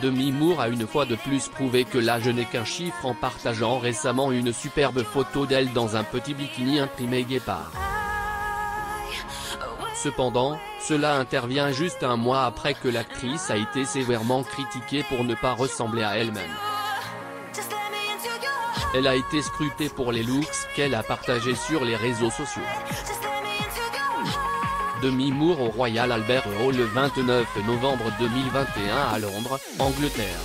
Demi Moore a une fois de plus prouvé que l'âge n'est qu'un chiffre en partageant récemment une superbe photo d'elle dans un petit bikini imprimé guépard. Cependant, cela intervient juste un mois après que l'actrice a été sévèrement critiquée pour ne pas ressembler à elle-même. Elle a été scrutée pour les looks qu'elle a partagés sur les réseaux sociaux. Demi Moore au Royal Albert Hall le 29 novembre 2021 à Londres, Angleterre.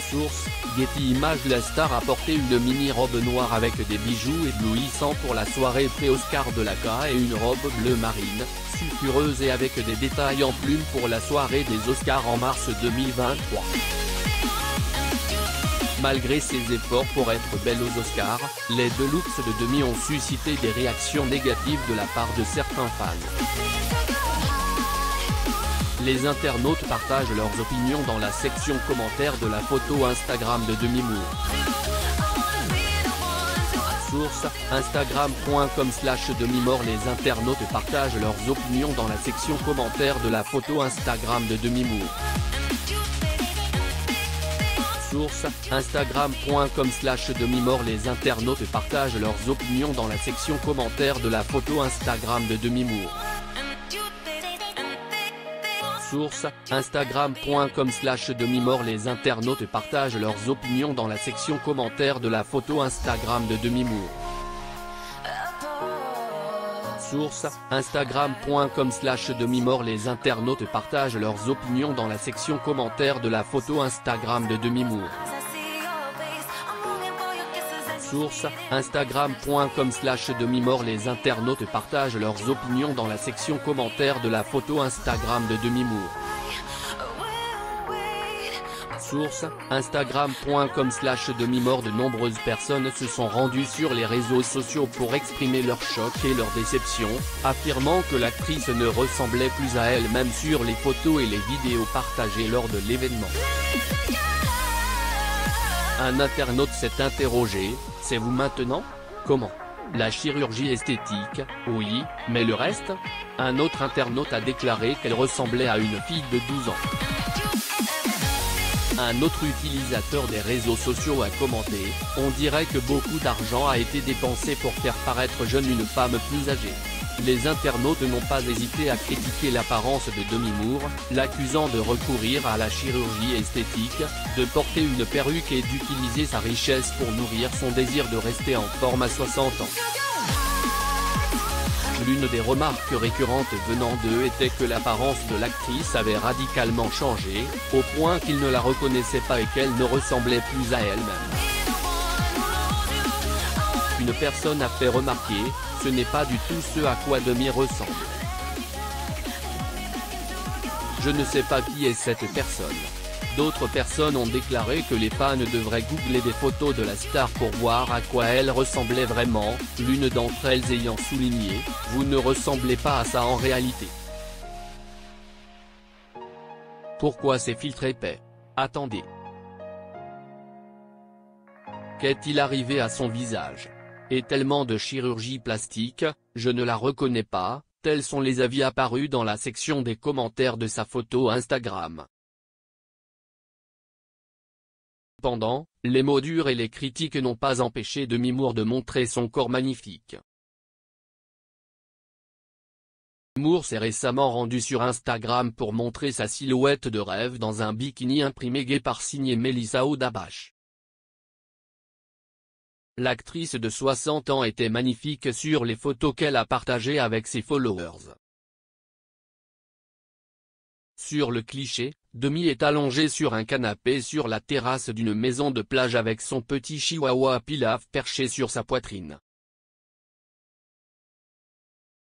Source, Getty Images. La star a porté une mini-robe noire avec des bijoux éblouissants pour la soirée pré-Oscar de la CA et une robe bleu marine, sulfureuse et avec des détails en plumes pour la soirée des Oscars en mars 2023. Malgré ses efforts pour être belle aux Oscars, les deux looks de Demi ont suscité des réactions négatives de la part de certains fans. Les internautes partagent leurs opinions dans la section commentaires de la photo Instagram de Demi Moore. Source, Instagram.com/Demi Moore. Les internautes partagent leurs opinions dans la section commentaires de la photo Instagram de Demi Moore. Source, Instagram.com/Demi Moore. Les internautes partagent leurs opinions dans la section commentaires de la photo Instagram de Demi Moore. Source, Instagram.com/Demi Moore. Les internautes partagent leurs opinions dans la section commentaires de la photo Instagram de Demi Moore. Source, Instagram.com/Demi Moore. Les internautes partagent leurs opinions dans la section commentaires de la photo Instagram de Demi Moore. Source, Instagram.com/Demi Moore. Les internautes partagent leurs opinions dans la section commentaires de la photo Instagram de Demi Moore. Source, Instagram.com/Demi Moore. De nombreuses personnes se sont rendues sur les réseaux sociaux pour exprimer leur choc et leur déception, affirmant que l'actrice ne ressemblait plus à elle-même sur les photos et les vidéos partagées lors de l'événement. Un internaute s'est interrogé: c'est vous maintenant? Comment? La chirurgie esthétique, oui, mais le reste? Un autre internaute a déclaré qu'elle ressemblait à une fille de 12 ans. Un autre utilisateur des réseaux sociaux a commenté: on dirait que beaucoup d'argent a été dépensé pour faire paraître jeune une femme plus âgée. Les internautes n'ont pas hésité à critiquer l'apparence de Demi Moore, l'accusant de recourir à la chirurgie esthétique, de porter une perruque et d'utiliser sa richesse pour nourrir son désir de rester en forme à 60 ans. L'une des remarques récurrentes venant d'eux était que l'apparence de l'actrice avait radicalement changé, au point qu'ils ne la reconnaissaient pas et qu'elle ne ressemblait plus à elle-même. Une personne a fait remarquer: ce n'est pas du tout ce à quoi Demi ressemble. Je ne sais pas qui est cette personne. D'autres personnes ont déclaré que les fans devraient googler des photos de la star pour voir à quoi elle ressemblait vraiment, l'une d'entre elles ayant souligné: vous ne ressemblez pas à ça en réalité. Pourquoi ces filtres épais? Attendez. Qu'est-il arrivé à son visage? Et tellement de chirurgie plastique, je ne la reconnais pas, tels sont les avis apparus dans la section des commentaires de sa photo Instagram. Cependant, les mots durs et les critiques n'ont pas empêché Demi Moore de montrer son corps magnifique. Moore s'est récemment rendu sur Instagram pour montrer sa silhouette de rêve dans un bikini imprimé guépard signé Melissa Odabash. L'actrice de 60 ans était magnifique sur les photos qu'elle a partagées avec ses followers. Sur le cliché, Demi est allongée sur un canapé sur la terrasse d'une maison de plage avec son petit chihuahua Pilaf perché sur sa poitrine.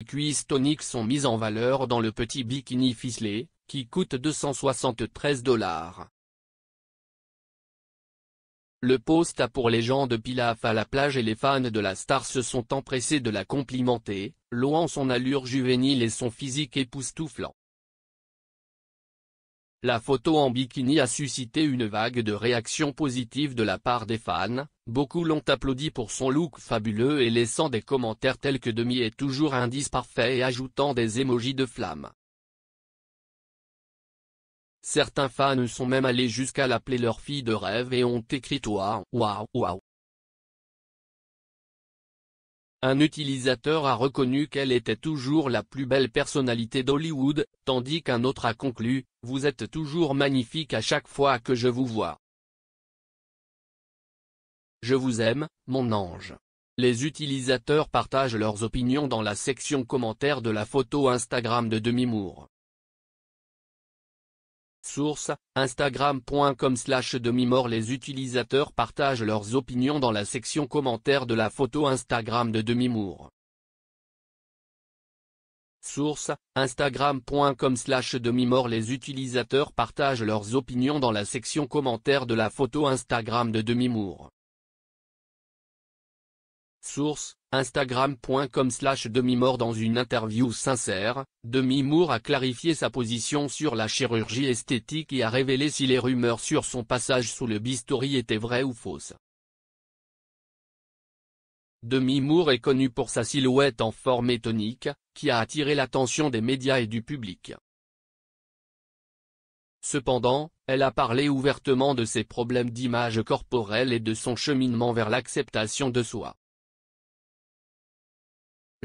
Les cuisses toniques sont mises en valeur dans le petit bikini ficelé, qui coûte 273 $. Le post a pour légende Pilaf à la plage et les fans de la star se sont empressés de la complimenter, louant son allure juvénile et son physique époustouflant. La photo en bikini a suscité une vague de réactions positives de la part des fans, beaucoup l'ont applaudi pour son look fabuleux et laissant des commentaires tels que Demi est toujours un 10 parfait et ajoutant des émojis de flammes. Certains fans sont même allés jusqu'à l'appeler leur fille de rêve et ont écrit waouh, waouh, waouh. Un utilisateur a reconnu qu'elle était toujours la plus belle personnalité d'Hollywood, tandis qu'un autre a conclu « Vous êtes toujours magnifique à chaque fois que je vous vois. Je vous aime, mon ange ». Les utilisateurs partagent leurs opinions dans la section commentaires de la photo Instagram de Demi Moore. Source, instagram.com/Demi Moore. Les utilisateurs partagent leurs opinions dans la section commentaires de la photo Instagram de Demi Moore. Source, instagram.com/Demi Moore. Les utilisateurs partagent leurs opinions dans la section commentaires de la photo Instagram de Demi Moore. Source, instagram.com/Demi Moore. Dans une interview sincère, Demi Moore a clarifié sa position sur la chirurgie esthétique et a révélé si les rumeurs sur son passage sous le bistouri étaient vraies ou fausses. Demi Moore est connue pour sa silhouette en forme tonique, qui a attiré l'attention des médias et du public. Cependant, elle a parlé ouvertement de ses problèmes d'image corporelle et de son cheminement vers l'acceptation de soi.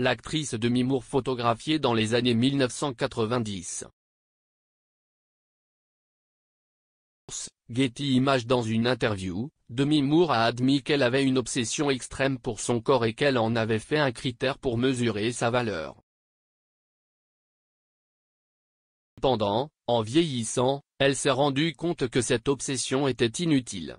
L'actrice Demi Moore photographiée dans les années 1990. Getty Images. Dans une interview, Demi Moore a admis qu'elle avait une obsession extrême pour son corps et qu'elle en avait fait un critère pour mesurer sa valeur. Cependant, en vieillissant, elle s'est rendue compte que cette obsession était inutile.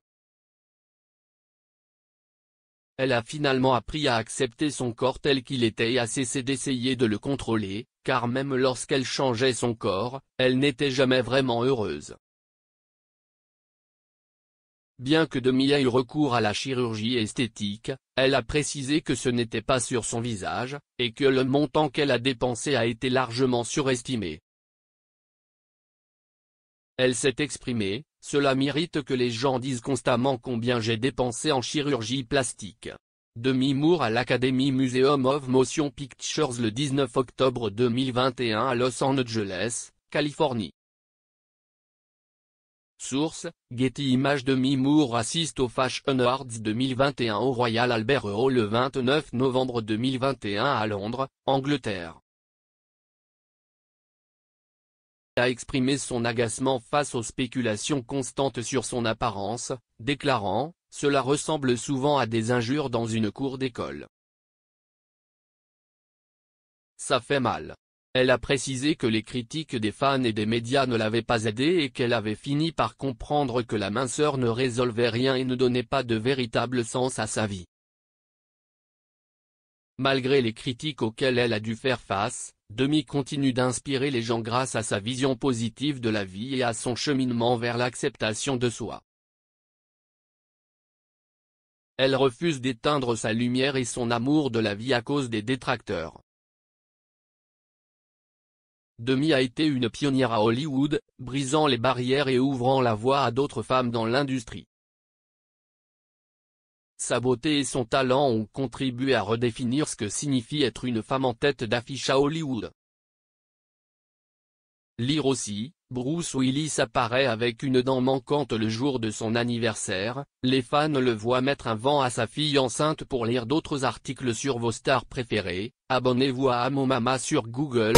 Elle a finalement appris à accepter son corps tel qu'il était et a cessé d'essayer de le contrôler, car même lorsqu'elle changeait son corps, elle n'était jamais vraiment heureuse. Bien que Demi ait eu recours à la chirurgie esthétique, elle a précisé que ce n'était pas sur son visage, et que le montant qu'elle a dépensé a été largement surestimé. Elle s'est exprimée: « Cela m'irrite que les gens disent constamment combien j'ai dépensé en chirurgie plastique. » Demi Moore à l'Academy Museum of Motion Pictures le 19 octobre 2021 à Los Angeles, Californie. Source, Getty Images. Demi Moore assiste au Fashion Awards 2021 au Royal Albert Hall le 29 novembre 2021 à Londres, Angleterre. A exprimé son agacement face aux spéculations constantes sur son apparence, déclarant « Cela ressemble souvent à des injures dans une cour d'école. Ça fait mal ». Elle a précisé que les critiques des fans et des médias ne l'avaient pas aidée et qu'elle avait fini par comprendre que la minceur ne résolvait rien et ne donnait pas de véritable sens à sa vie. Malgré les critiques auxquelles elle a dû faire face, Demi continue d'inspirer les gens grâce à sa vision positive de la vie et à son cheminement vers l'acceptation de soi. Elle refuse d'éteindre sa lumière et son amour de la vie à cause des détracteurs. Demi a été une pionnière à Hollywood, brisant les barrières et ouvrant la voie à d'autres femmes dans l'industrie. Sa beauté et son talent ont contribué à redéfinir ce que signifie être une femme en tête d'affiche à Hollywood. Lire aussi, Bruce Willis apparaît avec une dent manquante le jour de son anniversaire, les fans le voient mettre un vent à sa fille enceinte. Pour lire d'autres articles sur vos stars préférées, abonnez-vous à Amomama sur Google.